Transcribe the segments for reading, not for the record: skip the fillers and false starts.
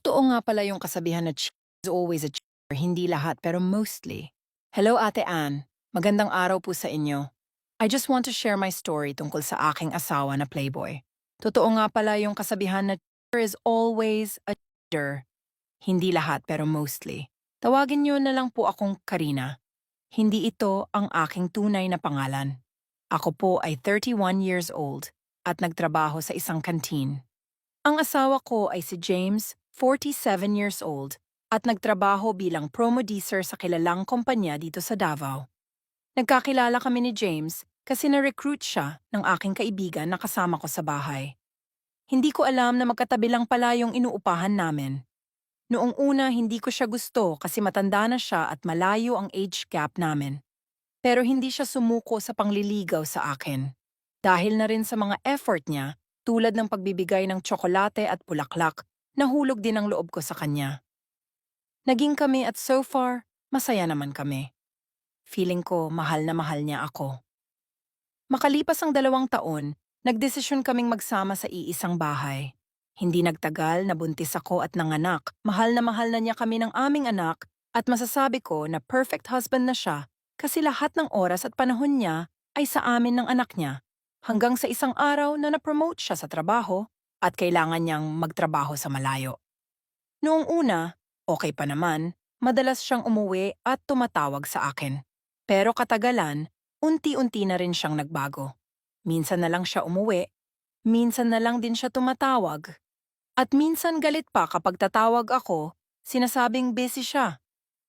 Totoo nga pala yung kasabihan na cheer is always a cheer, hindi lahat pero mostly. Hello Ate Ann, magandang araw po sa inyo. I just want to share my story tungkol sa aking asawa na playboy. Totoo nga pala yung kasabihan na cheer is always a cheer, hindi lahat pero mostly. Tawagin niyo na lang po akong Karina. Hindi ito ang aking tunay na pangalan. Ako po ay 31 years old at nagtrabaho sa isang canteen. Ang asawa ko ay si James, 47 years old, at nagtrabaho bilang promodiser sa kilalang kumpanya dito sa Davao. Nagkakilala kami ni James kasi na-recruit siya ng aking kaibigan na kasama ko sa bahay. Hindi ko alam na magkatabi lang pala yung inuupahan namin. Noong una hindi ko siya gusto kasi matanda na siya at malayo ang age gap namin. Pero hindi siya sumuko sa pangliligaw sa akin. Dahil na rin sa mga effort niya, tulad ng pagbibigay ng tsokolate at bulaklak, nahulog din ang loob ko sa kanya. Naging kami at so far, masaya naman kami. Feeling ko mahal na mahal niya ako. Makalipas ang 2 taon, nagdesisyon kaming magsama sa iisang bahay. Hindi nagtagal, nabuntis ako at nanganak. Mahal na niya kami ng aming anak at masasabi ko na perfect husband na siya kasi lahat ng oras at panahon niya ay sa amin ng anak niya. Hanggang sa isang araw na na-promote siya sa trabaho at kailangan niyang magtrabaho sa malayo. Noong una, okay pa naman, madalas siyang umuwi at tumatawag sa akin. Pero katagalan, unti-unti na rin siyang nagbago. Minsan na lang siya umuwi, minsan na lang din siya tumatawag. At minsan galit pa kapag tatawag ako, sinasabing busy siya.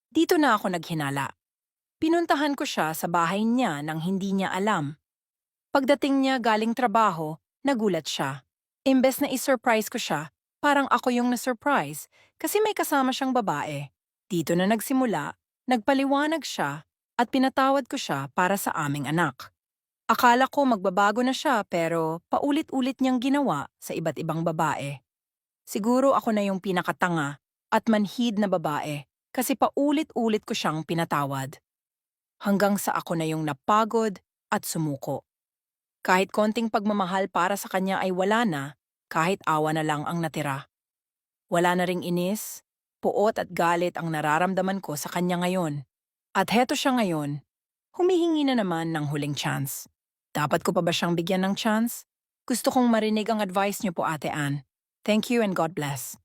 Dito na ako naghinala. Pinuntahan ko siya sa bahay niya nang hindi niya alam. Pagdating niya galing trabaho, nagulat siya. Imbes na i-surprise ko siya, parang ako yung na-surprise kasi may kasama siyang babae. Dito na nagsimula, nagpaliwanag siya at pinatawad ko siya para sa aming anak. Akala ko magbabago na siya pero paulit-ulit niyang ginawa sa iba't ibang babae. Siguro ako na yung pinakatanga at manhid na babae kasi paulit-ulit ko siyang pinatawad. Hanggang sa ako na yung napagod at sumuko. Kahit konting pagmamahal para sa kanya ay wala na, kahit awa na lang ang natira. Wala na ring inis, puot at galit ang nararamdaman ko sa kanya ngayon. At heto siya ngayon, humihingi na naman ng huling chance. Dapat ko pa ba siyang bigyan ng chance? Gusto kong marinig ang advice niyo po, Ate Ann. Thank you and God bless.